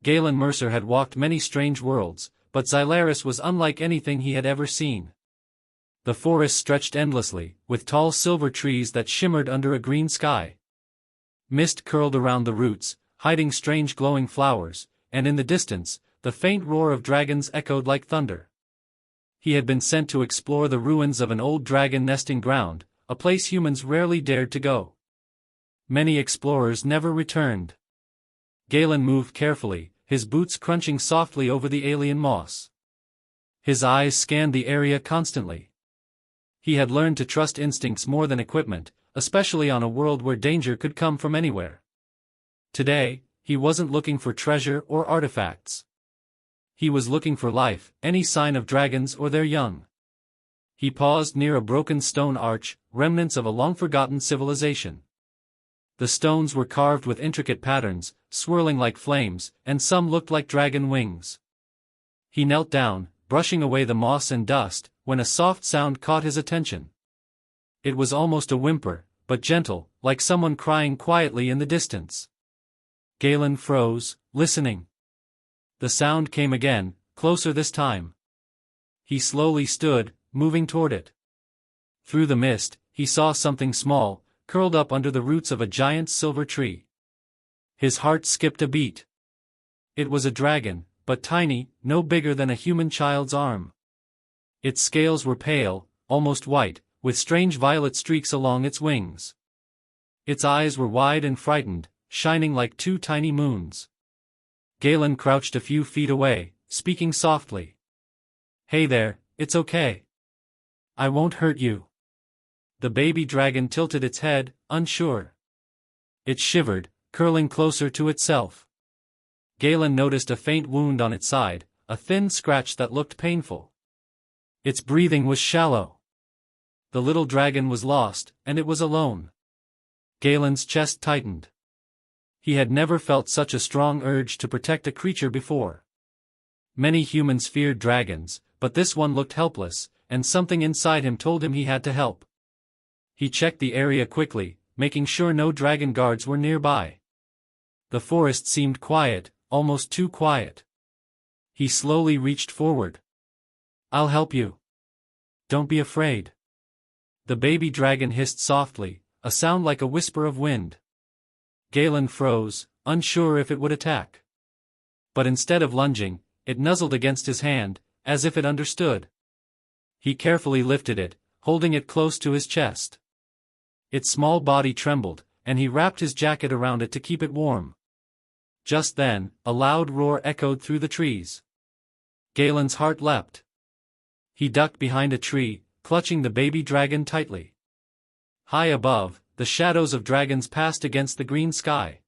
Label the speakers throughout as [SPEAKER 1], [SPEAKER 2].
[SPEAKER 1] Galen Mercer had walked many strange worlds, but Xylaris was unlike anything he had ever seen. The forest stretched endlessly, with tall silver trees that shimmered under a green sky. Mist curled around the roots, hiding strange glowing flowers, and in the distance, the faint roar of dragons echoed like thunder. He had been sent to explore the ruins of an old dragon nesting ground, a place humans rarely dared to go. Many explorers never returned. Galen moved carefully, his boots crunching softly over the alien moss. His eyes scanned the area constantly. He had learned to trust instincts more than equipment, especially on a world where danger could come from anywhere. Today, he wasn't looking for treasure or artifacts. He was looking for life, any sign of dragons or their young. He paused near a broken stone arch, remnants of a long-forgotten civilization. The stones were carved with intricate patterns, swirling like flames, and some looked like dragon wings. He knelt down, brushing away the moss and dust, when a soft sound caught his attention. It was almost a whimper, but gentle, like someone crying quietly in the distance. Galen froze, listening. The sound came again, closer this time. He slowly stood, moving toward it. Through the mist, he saw something small, curled up under the roots of a giant silver tree. His heart skipped a beat. It was a dragon, but tiny, no bigger than a human child's arm. Its scales were pale, almost white, with strange violet streaks along its wings. Its eyes were wide and frightened, shining like two tiny moons. Galen crouched a few feet away, speaking softly. "Hey there, it's okay. I won't hurt you." The baby dragon tilted its head, unsure. It shivered, curling closer to itself. Galen noticed a faint wound on its side, a thin scratch that looked painful. Its breathing was shallow. The little dragon was lost, and it was alone. Galen's chest tightened. He had never felt such a strong urge to protect a creature before. Many humans feared dragons, but this one looked helpless, and something inside him told him he had to help. He checked the area quickly, making sure no dragon guards were nearby. The forest seemed quiet, almost too quiet. He slowly reached forward. "I'll help you. Don't be afraid." The baby dragon hissed softly, a sound like a whisper of wind. Galen froze, unsure if it would attack. But instead of lunging, it nuzzled against his hand, as if it understood. He carefully lifted it, holding it close to his chest. Its small body trembled, and he wrapped his jacket around it to keep it warm. Just then, a loud roar echoed through the trees. Galen's heart leapt. He ducked behind a tree, clutching the baby dragon tightly. High above, the shadows of dragons passed against the green sky.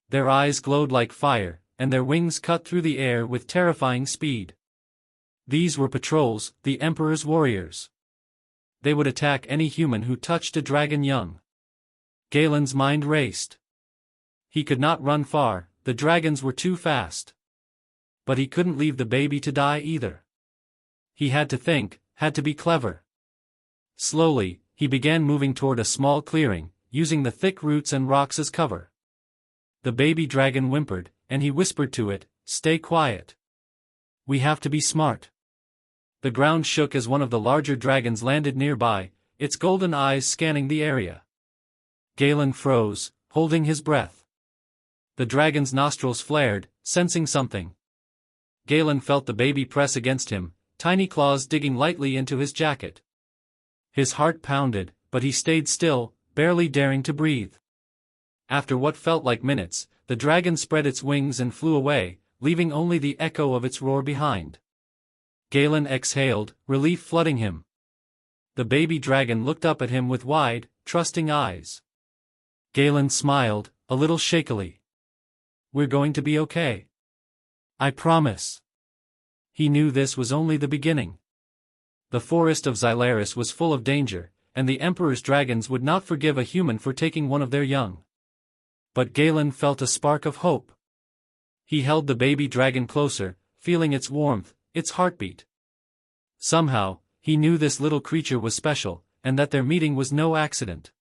[SPEAKER 1] Their eyes glowed like fire, and their wings cut through the air with terrifying speed. These were patrols, the Emperor's warriors. They would attack any human who touched a dragon young. Galen's mind raced. He could not run far, the dragons were too fast. But he couldn't leave the baby to die either. He had to think, had to be clever. Slowly, he began moving toward a small clearing, using the thick roots and rocks as cover. The baby dragon whimpered, and he whispered to it, "Stay quiet. We have to be smart." The ground shook as one of the larger dragons landed nearby, its golden eyes scanning the area. Galen froze, holding his breath. The dragon's nostrils flared, sensing something. Galen felt the baby press against him, tiny claws digging lightly into his jacket. His heart pounded, but he stayed still, barely daring to breathe. After what felt like minutes, the dragon spread its wings and flew away, leaving only the echo of its roar behind. Galen exhaled, relief flooding him. The baby dragon looked up at him with wide, trusting eyes. Galen smiled, a little shakily. "We're going to be okay. I promise." He knew this was only the beginning. The forest of Xylaris was full of danger, and the Emperor's dragons would not forgive a human for taking one of their young. But Galen felt a spark of hope. He held the baby dragon closer, feeling its warmth, its heartbeat. Somehow, he knew this little creature was special, and that their meeting was no accident.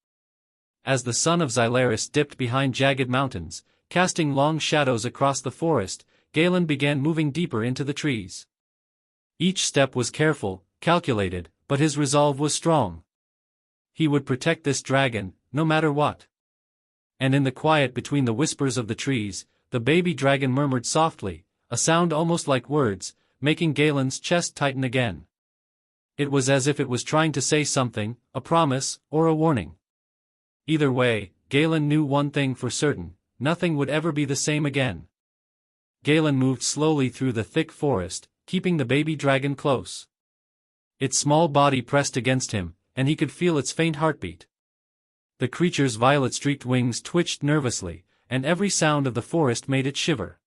[SPEAKER 1] As the sun of Xylaris dipped behind jagged mountains, casting long shadows across the forest, Galen began moving deeper into the trees. Each step was careful, calculated, but his resolve was strong. He would protect this dragon, no matter what. And in the quiet between the whispers of the trees, the baby dragon murmured softly, a sound almost like words, making Galen's chest tighten again. It was as if it was trying to say something, a promise, or a warning. Either way, Galen knew one thing for certain: nothing would ever be the same again. Galen moved slowly through the thick forest, keeping the baby dragon close. Its small body pressed against him, and he could feel its faint heartbeat. The creature's violet-streaked wings twitched nervously, and every sound of the forest made it shiver.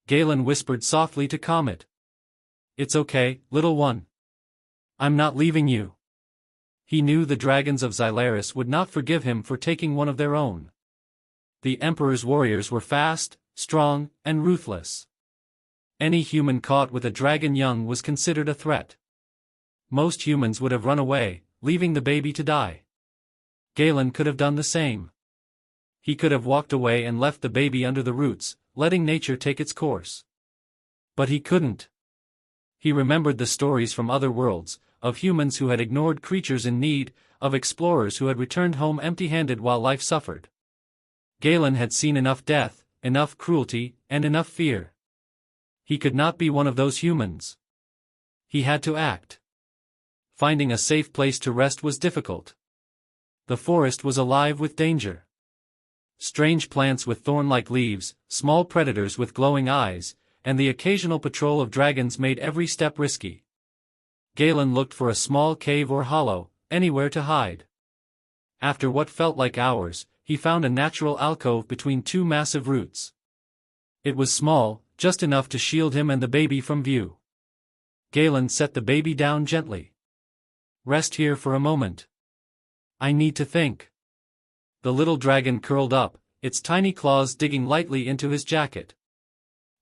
[SPEAKER 1] Galen whispered softly to calm it. "It's okay, little one. I'm not leaving you." He knew the dragons of Xylaris would not forgive him for taking one of their own. The Emperor's warriors were fast, strong, and ruthless. Any human caught with a dragon young was considered a threat. Most humans would have run away, leaving the baby to die. Galen could have done the same. He could have walked away and left the baby under the roots, letting nature take its course. But he couldn't. He remembered the stories from other worlds, of humans who had ignored creatures in need, of explorers who had returned home empty-handed while life suffered. Galen had seen enough death, enough cruelty, and enough fear. He could not be one of those humans. He had to act. Finding a safe place to rest was difficult. The forest was alive with danger. Strange plants with thorn-like leaves, small predators with glowing eyes, and the occasional patrol of dragons made every step risky. Galen looked for a small cave or hollow, anywhere to hide. After what felt like hours, he found a natural alcove between two massive roots. It was small, just enough to shield him and the baby from view. Galen set the baby down gently. "Rest here for a moment. I need to think." The little dragon curled up, its tiny claws digging lightly into his jacket.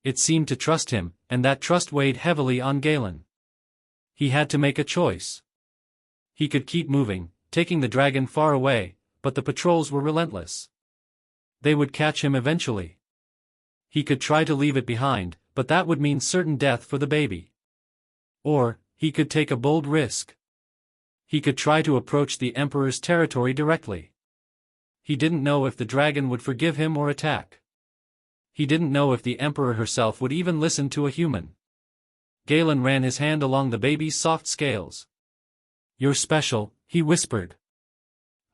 [SPEAKER 1] It seemed to trust him, and that trust weighed heavily on Galen. He had to make a choice. He could keep moving, taking the dragon far away, but the patrols were relentless. They would catch him eventually. He could try to leave it behind, but that would mean certain death for the baby. Or, he could take a bold risk. He could try to approach the Emperor's territory directly. He didn't know if the dragon would forgive him or attack. He didn't know if the Emperor herself would even listen to a human. Galen ran his hand along the baby's soft scales. "You're special," he whispered.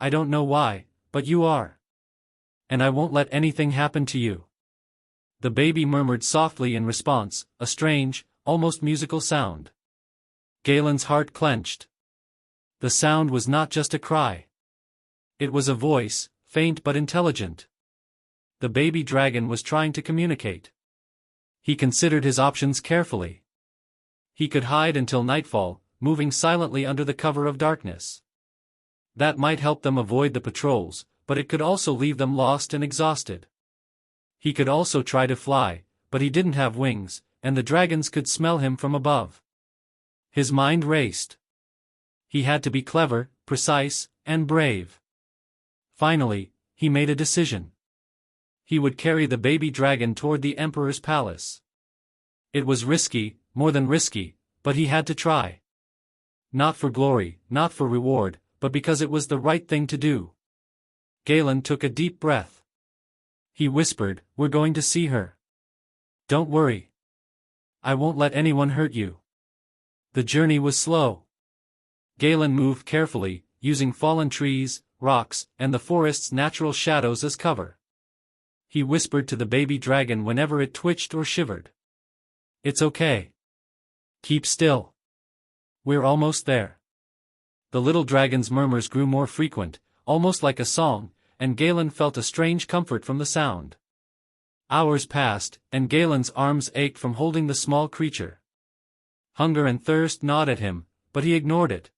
[SPEAKER 1] "I don't know why, but you are. And I won't let anything happen to you." The baby murmured softly in response, a strange, almost musical sound. Galen's heart clenched. The sound was not just a cry. It was a voice, faint but intelligent. The baby dragon was trying to communicate. He considered his options carefully. He could hide until nightfall, moving silently under the cover of darkness. That might help them avoid the patrols, but it could also leave them lost and exhausted. He could also try to fly, but he didn't have wings, and the dragons could smell him from above. His mind raced. He had to be clever, precise, and brave. Finally, he made a decision. He would carry the baby dragon toward the Emperor's palace. It was risky, more than risky, but he had to try. Not for glory, not for reward, but because it was the right thing to do. Galen took a deep breath. He whispered, "We're going to see her. Don't worry. I won't let anyone hurt you." The journey was slow. Galen moved carefully, using fallen trees, rocks, and the forest's natural shadows as cover. He whispered to the baby dragon whenever it twitched or shivered. "It's okay. Keep still. We're almost there." The little dragon's murmurs grew more frequent, almost like a song, and Galen felt a strange comfort from the sound. Hours passed, and Galen's arms ached from holding the small creature. Hunger and thirst gnawed at him, but he ignored it.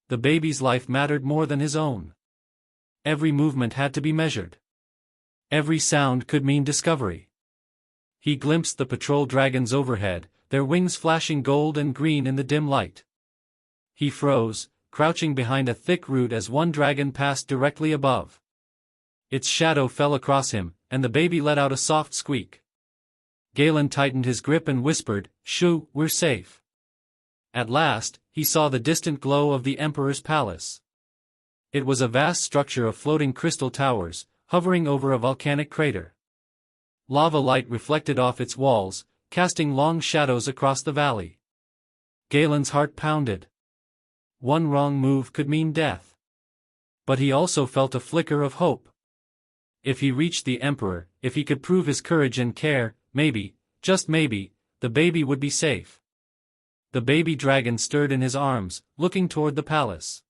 [SPEAKER 1] The baby's life mattered more than his own. Every movement had to be measured. Every sound could mean discovery. He glimpsed the patrol dragons overhead, their wings flashing gold and green in the dim light. He froze, crouching behind a thick root as one dragon passed directly above. Its shadow fell across him, and the baby let out a soft squeak. Galen tightened his grip and whispered, "Shoo, we're safe." At last, he saw the distant glow of the Emperor's palace. It was a vast structure of floating crystal towers, hovering over a volcanic crater. Lava light reflected off its walls, casting long shadows across the valley. Galen's heart pounded. One wrong move could mean death. But he also felt a flicker of hope. If he reached the Emperor, if he could prove his courage and care, maybe, just maybe, the baby would be safe. The baby dragon stirred in his arms, looking toward the palace.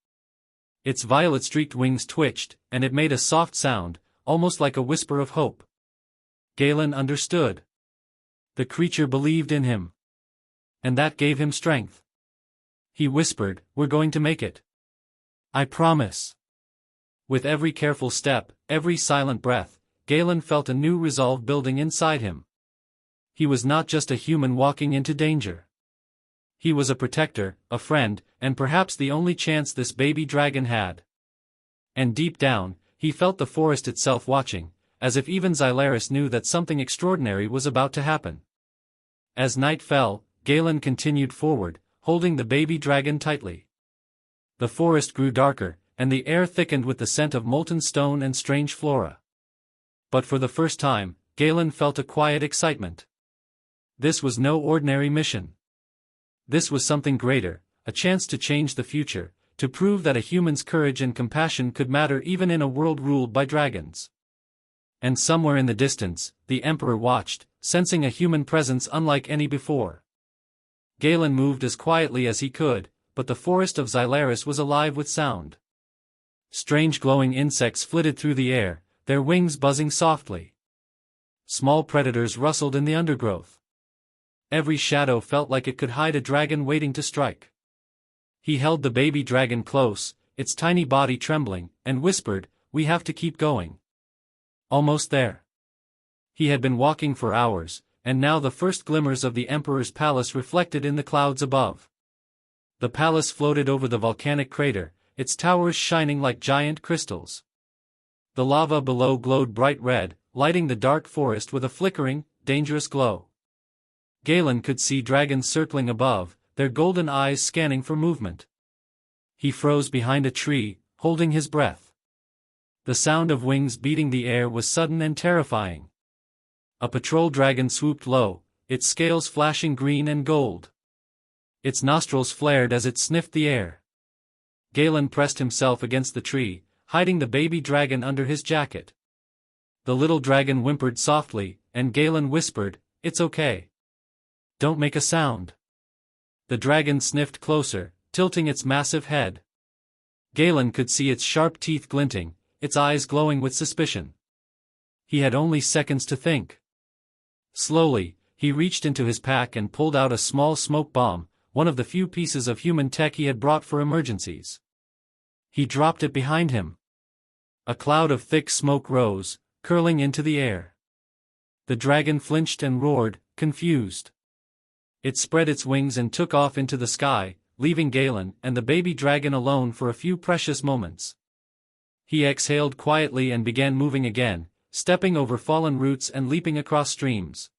[SPEAKER 1] Its violet-streaked wings twitched, and it made a soft sound, almost like a whisper of hope. Galen understood. The creature believed in him. And that gave him strength. He whispered, "We're going to make it. I promise." With every careful step, every silent breath, Galen felt a new resolve building inside him. He was not just a human walking into danger. He was a protector, a friend, and perhaps the only chance this baby dragon had. And deep down, he felt the forest itself watching, as if even Xylaris knew that something extraordinary was about to happen. As night fell, Galen continued forward, holding the baby dragon tightly. The forest grew darker, and the air thickened with the scent of molten stone and strange flora. But for the first time, Galen felt a quiet excitement. This was no ordinary mission. This was something greater, a chance to change the future, to prove that a human's courage and compassion could matter even in a world ruled by dragons. And somewhere in the distance, the Emperor watched, sensing a human presence unlike any before. Galen moved as quietly as he could, but the forest of Xylaris was alive with sound. Strange glowing insects flitted through the air, their wings buzzing softly. Small predators rustled in the undergrowth. Every shadow felt like it could hide a dragon waiting to strike. He held the baby dragon close, its tiny body trembling, and whispered, "We have to keep going." Almost there. He had been walking for hours, and now the first glimmers of the Emperor's palace reflected in the clouds above. The palace floated over the volcanic crater, its towers shining like giant crystals. The lava below glowed bright red, lighting the dark forest with a flickering, dangerous glow. Galen could see dragons circling above, their golden eyes scanning for movement. He froze behind a tree, holding his breath. The sound of wings beating the air was sudden and terrifying. A patrol dragon swooped low, its scales flashing green and gold. Its nostrils flared as it sniffed the air. Galen pressed himself against the tree, hiding the baby dragon under his jacket. The little dragon whimpered softly, and Galen whispered, "It's okay. Don't make a sound." The dragon sniffed closer, tilting its massive head. Galen could see its sharp teeth glinting, its eyes glowing with suspicion. He had only seconds to think. Slowly, he reached into his pack and pulled out a small smoke bomb, one of the few pieces of human tech he had brought for emergencies. He dropped it behind him. A cloud of thick smoke rose, curling into the air. The dragon flinched and roared, confused. It spread its wings and took off into the sky, leaving Galen and the baby dragon alone for a few precious moments. He exhaled quietly and began moving again, stepping over fallen roots and leaping across streams.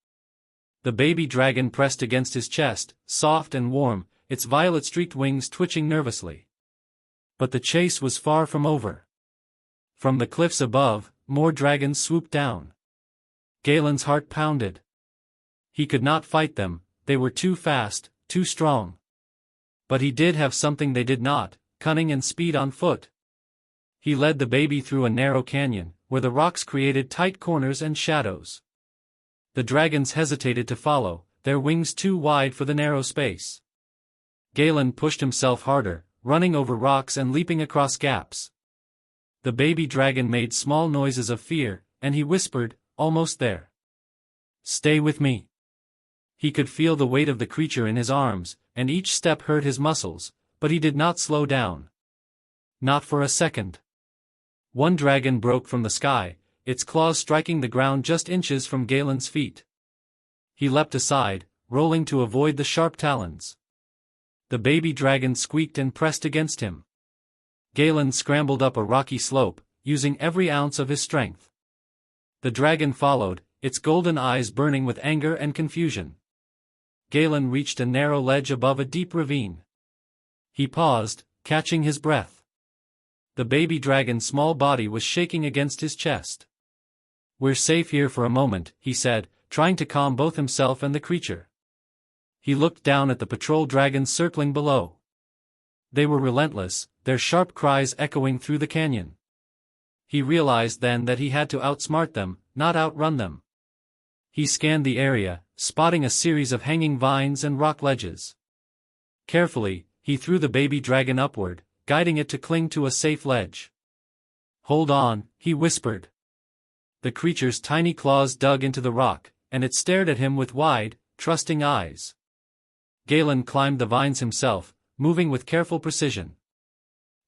[SPEAKER 1] The baby dragon pressed against his chest, soft and warm, its violet-streaked wings twitching nervously. But the chase was far from over. From the cliffs above, more dragons swooped down. Galen's heart pounded. He could not fight them, they were too fast, too strong. But he did have something they did not, cunning and speed on foot. He led the baby through a narrow canyon, where the rocks created tight corners and shadows. The dragons hesitated to follow, their wings too wide for the narrow space. Galen pushed himself harder, running over rocks and leaping across gaps. The baby dragon made small noises of fear, and he whispered, "Almost there. Stay with me." He could feel the weight of the creature in his arms, and each step hurt his muscles, but he did not slow down. Not for a second. One dragon broke from the sky, its claws striking the ground just inches from Galen's feet. He leapt aside, rolling to avoid the sharp talons. The baby dragon squeaked and pressed against him. Galen scrambled up a rocky slope, using every ounce of his strength. The dragon followed, its golden eyes burning with anger and confusion. Galen reached a narrow ledge above a deep ravine. He paused, catching his breath. The baby dragon's small body was shaking against his chest. "We're safe here for a moment," he said, trying to calm both himself and the creature. He looked down at the patrol dragons circling below. They were relentless, their sharp cries echoing through the canyon. He realized then that he had to outsmart them, not outrun them. He scanned the area, spotting a series of hanging vines and rock ledges. Carefully, he threw the baby dragon upward, guiding it to cling to a safe ledge. "Hold on," he whispered. The creature's tiny claws dug into the rock, and it stared at him with wide, trusting eyes. Galen climbed the vines himself, moving with careful precision.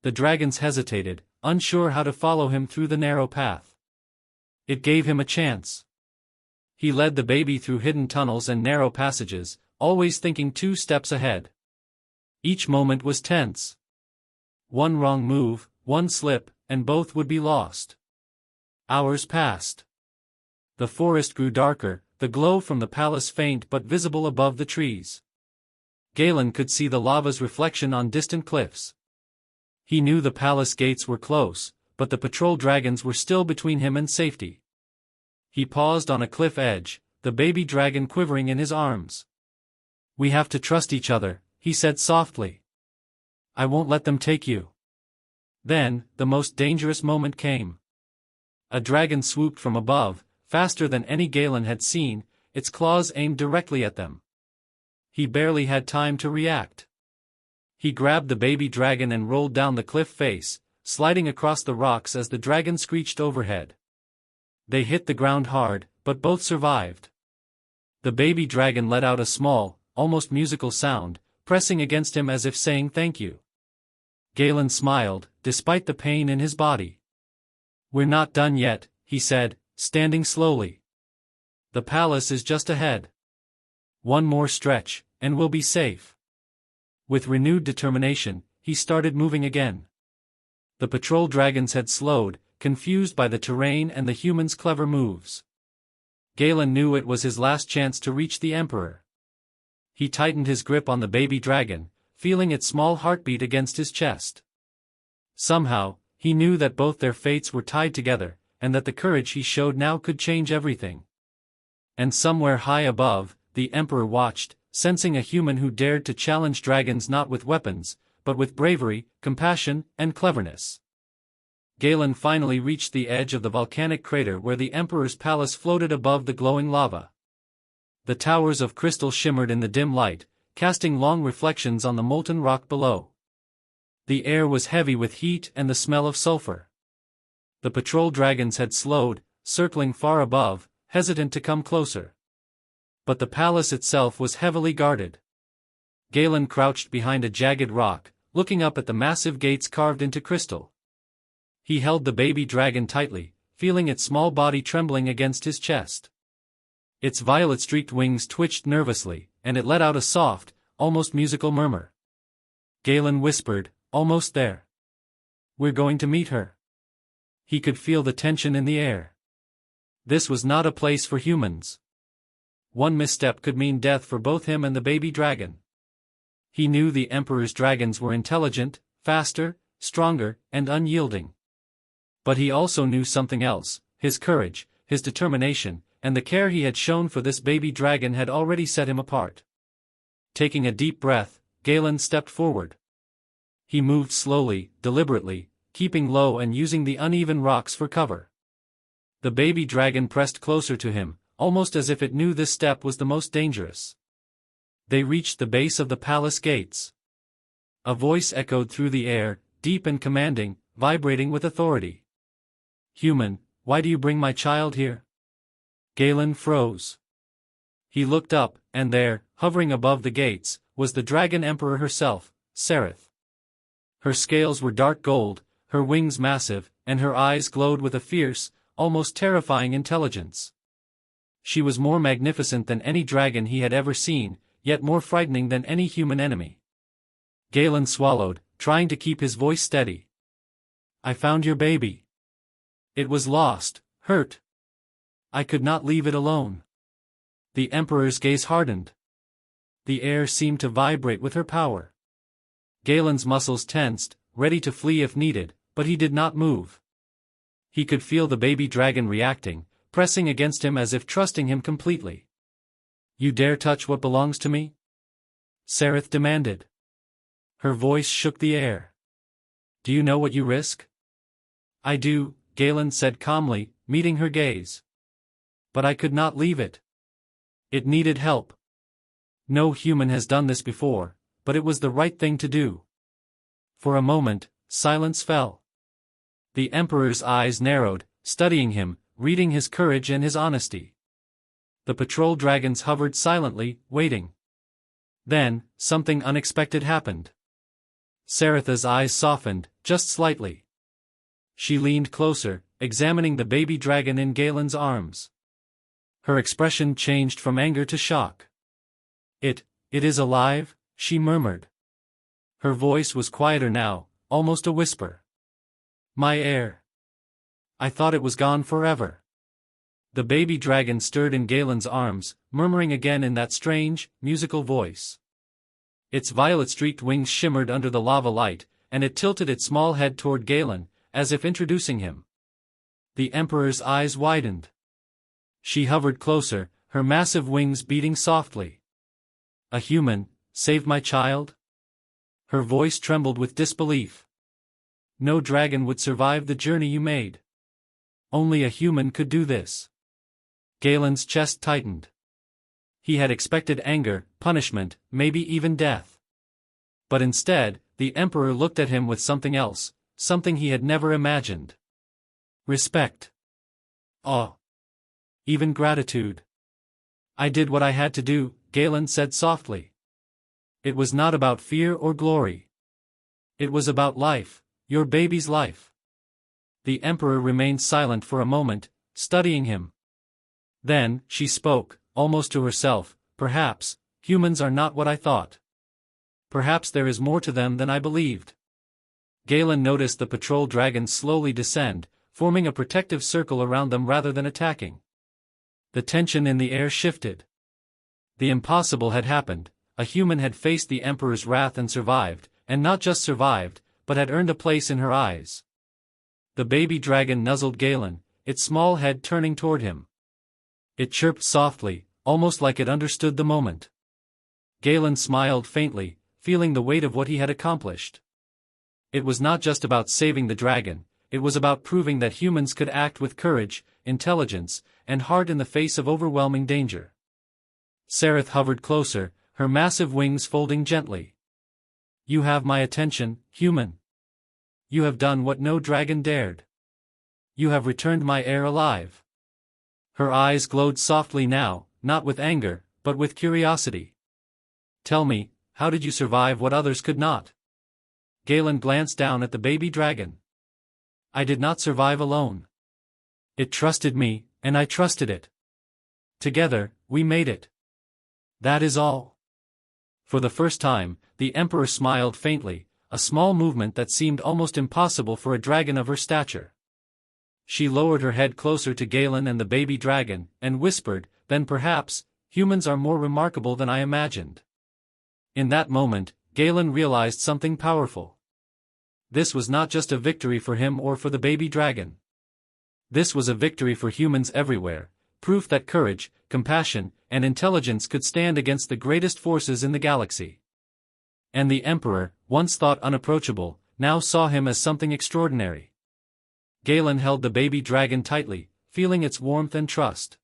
[SPEAKER 1] The dragons hesitated, unsure how to follow him through the narrow path. It gave him a chance. He led the baby through hidden tunnels and narrow passages, always thinking 2 steps ahead. Each moment was tense. One wrong move, one slip, and both would be lost. Hours passed. The forest grew darker, the glow from the palace faint but visible above the trees. Galen could see the lava's reflection on distant cliffs. He knew the palace gates were close, but the patrol dragons were still between him and safety. He paused on a cliff edge, the baby dragon quivering in his arms. "We have to trust each other," he said softly. "I won't let them take you." Then, the most dangerous moment came. A dragon swooped from above, faster than any Galen had seen, its claws aimed directly at them. He barely had time to react. He grabbed the baby dragon and rolled down the cliff face, sliding across the rocks as the dragon screeched overhead. They hit the ground hard, but both survived. The baby dragon let out a small, almost musical sound, pressing against him as if saying thank you. Galen smiled, despite the pain in his body. "We're not done yet," he said, standing slowly. "The palace is just ahead. One more stretch, and we'll be safe." With renewed determination, he started moving again. The patrol dragons had slowed, confused by the terrain and the humans' clever moves. Galen knew it was his last chance to reach the Emperor. He tightened his grip on the baby dragon, feeling its small heartbeat against his chest. Somehow, he knew that both their fates were tied together, and that the courage he showed now could change everything. And somewhere high above, the Emperor watched, sensing a human who dared to challenge dragons not with weapons, but with bravery, compassion, and cleverness. Galen finally reached the edge of the volcanic crater where the Emperor's palace floated above the glowing lava. The towers of crystal shimmered in the dim light, casting long reflections on the molten rock below. The air was heavy with heat and the smell of sulfur. The patrol dragons had slowed, circling far above, hesitant to come closer. But the palace itself was heavily guarded. Galen crouched behind a jagged rock, looking up at the massive gates carved into crystal. He held the baby dragon tightly, feeling its small body trembling against his chest. Its violet-streaked wings twitched nervously, and it let out a soft, almost musical murmur. Galen whispered, "Almost there. We're going to meet her." He could feel the tension in the air. This was not a place for humans. One misstep could mean death for both him and the baby dragon. He knew the Emperor's dragons were intelligent, faster, stronger, and unyielding. But he also knew something else: his courage, his determination, and the care he had shown for this baby dragon had already set him apart. Taking a deep breath, Galen stepped forward. He moved slowly, deliberately, keeping low and using the uneven rocks for cover. The baby dragon pressed closer to him, almost as if it knew this step was the most dangerous. They reached the base of the palace gates. A voice echoed through the air, deep and commanding, vibrating with authority. "Human, why do you bring my child here?" Galen froze. He looked up, and there, hovering above the gates, was the Dragon Emperor herself, Sereth. Her scales were dark gold, her wings massive, and her eyes glowed with a fierce, almost terrifying intelligence. She was more magnificent than any dragon he had ever seen, yet more frightening than any human enemy. Galen swallowed, trying to keep his voice steady. "I found your baby." It was lost, hurt. I could not leave it alone. The Emperor's gaze hardened. The air seemed to vibrate with her power. Galen's muscles tensed, ready to flee if needed, but he did not move. He could feel the baby dragon reacting, pressing against him as if trusting him completely. You dare touch what belongs to me? Sereth demanded. Her voice shook the air. Do you know what you risk? I do, Galen said calmly, meeting her gaze. But I could not leave it. It needed help. No human has done this before, but it was the right thing to do. For a moment, silence fell. The Emperor's eyes narrowed, studying him, reading his courage and his honesty. The patrol dragons hovered silently, waiting. Then, something unexpected happened. Seretha's eyes softened, just slightly. She leaned closer, examining the baby dragon in Galen's arms. Her expression changed from anger to shock. It is alive, she murmured. Her voice was quieter now, almost a whisper. My heir. I thought it was gone forever. The baby dragon stirred in Galen's arms, murmuring again in that strange, musical voice. Its violet-streaked wings shimmered under the lava light, and it tilted its small head toward Galen, as if introducing him. The Emperor's eyes widened. She hovered closer, her massive wings beating softly. A human, saved my child? Her voice trembled with disbelief. No dragon would survive the journey you made. Only a human could do this. Galen's chest tightened. He had expected anger, punishment, maybe even death. But instead, the Emperor looked at him with something else, something he had never imagined. Respect. Awe. Even gratitude. I did what I had to do, Galen said softly. It was not about fear or glory. It was about life, your baby's life. The Emperor remained silent for a moment, studying him. Then, she spoke, almost to herself, perhaps, humans are not what I thought. Perhaps there is more to them than I believed. Galen noticed the patrol dragons slowly descend, forming a protective circle around them rather than attacking. The tension in the air shifted. The impossible had happened, a human had faced the Emperor's wrath and survived, and not just survived, but had earned a place in her eyes. The baby dragon nuzzled Galen, its small head turning toward him. It chirped softly, almost like it understood the moment. Galen smiled faintly, feeling the weight of what he had accomplished. It was not just about saving the dragon, it was about proving that humans could act with courage, intelligence, and heart in the face of overwhelming danger. Sereth hovered closer, her massive wings folding gently. You have my attention, human. You have done what no dragon dared. You have returned my heir alive. Her eyes glowed softly now, not with anger, but with curiosity. Tell me, how did you survive what others could not? Galen glanced down at the baby dragon. I did not survive alone. It trusted me, and I trusted it. Together, we made it. That is all. For the first time, the Emperor smiled faintly, a small movement that seemed almost impossible for a dragon of her stature. She lowered her head closer to Galen and the baby dragon, and whispered, then perhaps, humans are more remarkable than I imagined. In that moment, Galen realized something powerful. This was not just a victory for him or for the baby dragon. This was a victory for humans everywhere, proof that courage, compassion, and intelligence could stand against the greatest forces in the galaxy. And the Emperor, once thought unapproachable, now saw him as something extraordinary. Galen held the baby dragon tightly, feeling its warmth and trust.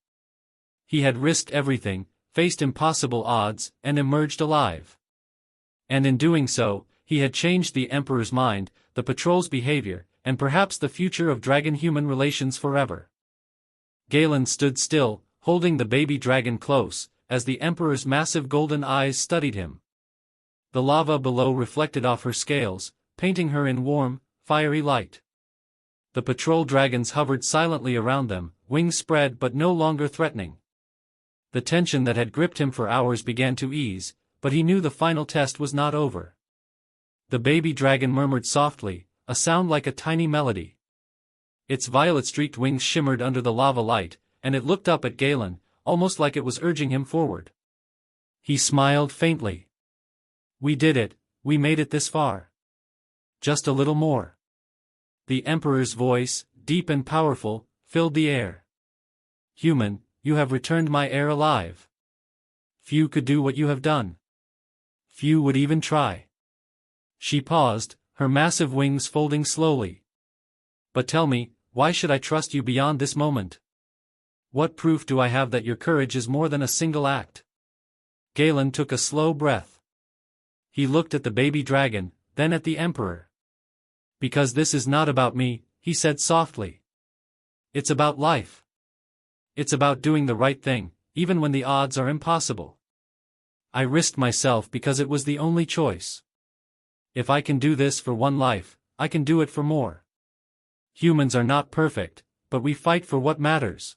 [SPEAKER 1] He had risked everything, faced impossible odds, and emerged alive. And in doing so, he had changed the Emperor's mind, the patrol's behavior, and perhaps the future of dragon-human relations forever. Galen stood still, holding the baby dragon close, as the Emperor's massive golden eyes studied him. The lava below reflected off her scales, painting her in warm, fiery light. The patrol dragons hovered silently around them, wings spread but no longer threatening. The tension that had gripped him for hours began to ease, but he knew the final test was not over. The baby dragon murmured softly, a sound like a tiny melody. Its violet-streaked wings shimmered under the lava light, and it looked up at Galen, almost like it was urging him forward. He smiled faintly. "We did it, we made it this far. Just a little more." The Emperor's voice, deep and powerful, filled the air. "Human, you have returned my heir alive. Few could do what you have done. Few would even try." She paused, her massive wings folding slowly. "But tell me, why should I trust you beyond this moment? What proof do I have that your courage is more than a single act?" Galen took a slow breath. He looked at the baby dragon, then at the Emperor. "Because this is not about me," he said softly. "It's about life. It's about doing the right thing, even when the odds are impossible. I risked myself because it was the only choice. If I can do this for one life, I can do it for more. Humans are not perfect, but we fight for what matters."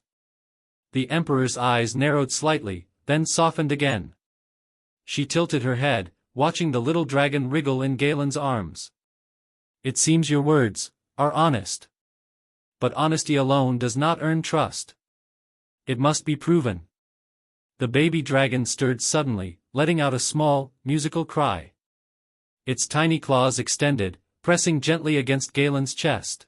[SPEAKER 1] The Emperor's eyes narrowed slightly, then softened again. She tilted her head, watching the little dragon wriggle in Galen's arms. "It seems your words are honest. But honesty alone does not earn trust. It must be proven." The baby dragon stirred suddenly, letting out a small, musical cry. Its tiny claws extended, pressing gently against Galen's chest.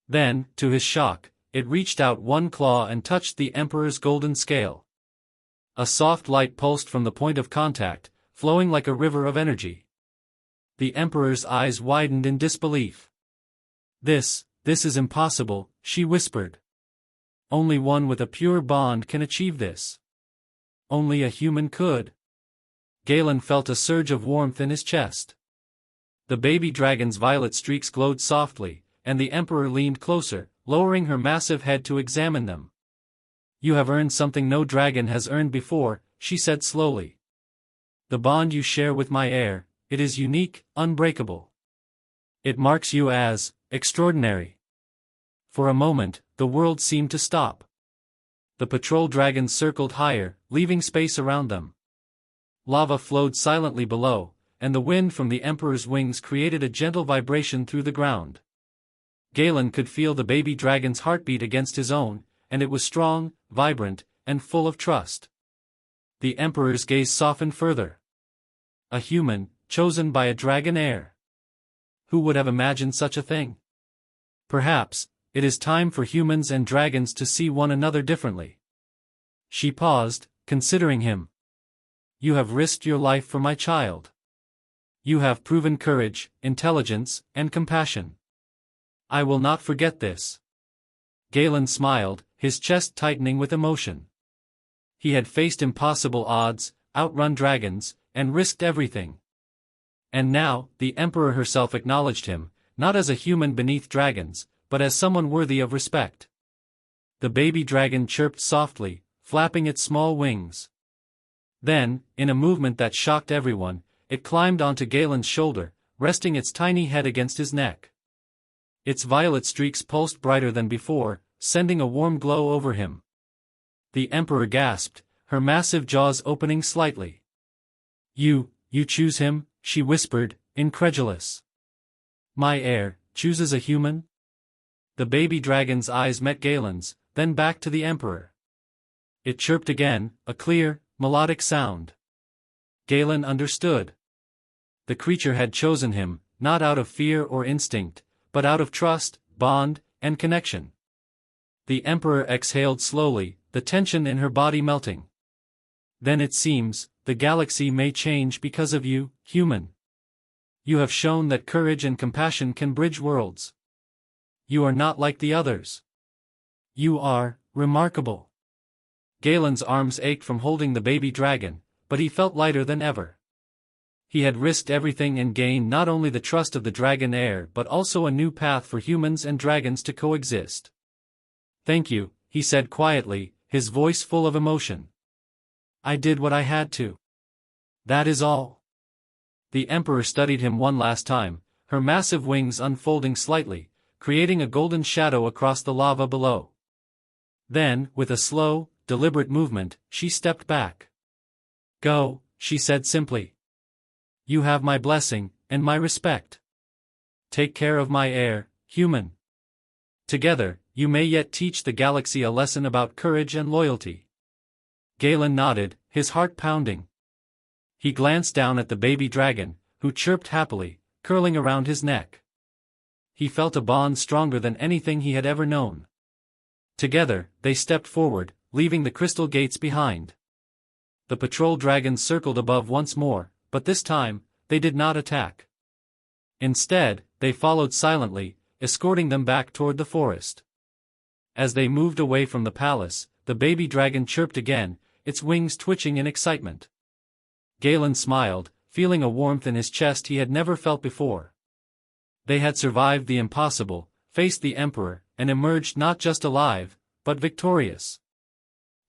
[SPEAKER 1] Then, to his shock, it reached out one claw and touched the Emperor's golden scale. A soft light pulsed from the point of contact, flowing like a river of energy. The Emperor's eyes widened in disbelief. This is impossible," she whispered. "Only one with a pure bond can achieve this. Only a human could." Galen felt a surge of warmth in his chest. The baby dragon's violet streaks glowed softly, and the Emperor leaned closer, lowering her massive head to examine them. "You have earned something no dragon has earned before," she said slowly. "The bond you share with my heir, it is unique, unbreakable. It marks you as extraordinary." For a moment, the world seemed to stop. The patrol dragons circled higher, leaving space around them. Lava flowed silently below, and the wind from the Emperor's wings created a gentle vibration through the ground. Galen could feel the baby dragon's heartbeat against his own, and it was strong, vibrant, and full of trust. The Emperor's gaze softened further. A human, chosen by a dragon heir. Who would have imagined such a thing? Perhaps, it is time for humans and dragons to see one another differently. She paused, considering him. "You have risked your life for my child. You have proven courage, intelligence, and compassion. I will not forget this." Galen smiled, his chest tightening with emotion. He had faced impossible odds, outrun dragons, and risked everything. And now, the Emperor herself acknowledged him, not as a human beneath dragons, but as someone worthy of respect. The baby dragon chirped softly, flapping its small wings. Then, in a movement that shocked everyone, it climbed onto Galen's shoulder, resting its tiny head against his neck. Its violet streaks pulsed brighter than before, sending a warm glow over him. The Emperor gasped, her massive jaws opening slightly. You choose him?" she whispered, incredulous. "My heir chooses a human?" The baby dragon's eyes met Galen's, then back to the Emperor. It chirped again, a clear, melodic sound. Galen understood. The creature had chosen him, not out of fear or instinct, but out of trust, bond, and connection. The Emperor exhaled slowly, the tension in her body melting. "Then it seems, the galaxy may change because of you, human. You have shown that courage and compassion can bridge worlds. You are not like the others. You are remarkable." Galen's arms ached from holding the baby dragon, but he felt lighter than ever. He had risked everything and gained not only the trust of the dragon heir but also a new path for humans and dragons to coexist. "Thank you," he said quietly, his voice full of emotion. "I did what I had to. That is all." The Emperor studied him one last time, her massive wings unfolding slightly, creating a golden shadow across the lava below. Then, with a slow, deliberate movement, she stepped back. "Go," she said simply. "You have my blessing, and my respect. Take care of my heir, human." Together, you may yet teach the galaxy a lesson about courage and loyalty. Galen nodded, his heart pounding. He glanced down at the baby dragon, who chirped happily, curling around his neck. He felt a bond stronger than anything he had ever known. Together, they stepped forward, leaving the crystal gates behind. The patrol dragons circled above once more, but this time, they did not attack. Instead, they followed silently, escorting them back toward the forest. As they moved away from the palace, the baby dragon chirped again, its wings twitching in excitement. Galen smiled, feeling a warmth in his chest he had never felt before. They had survived the impossible, faced the Emperor, and emerged not just alive, but victorious.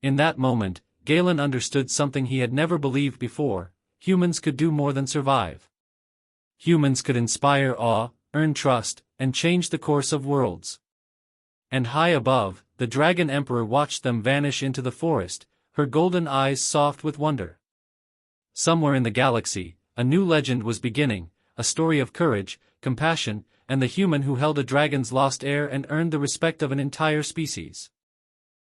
[SPEAKER 1] In that moment, Galen understood something he had never believed before: humans could do more than survive. Humans could inspire awe, earn trust, and change the course of worlds. And high above, the Dragon Emperor watched them vanish into the forest, her golden eyes soft with wonder. Somewhere in the galaxy, a new legend was beginning, a story of courage, compassion, and the human who held a dragon's lost heir and earned the respect of an entire species.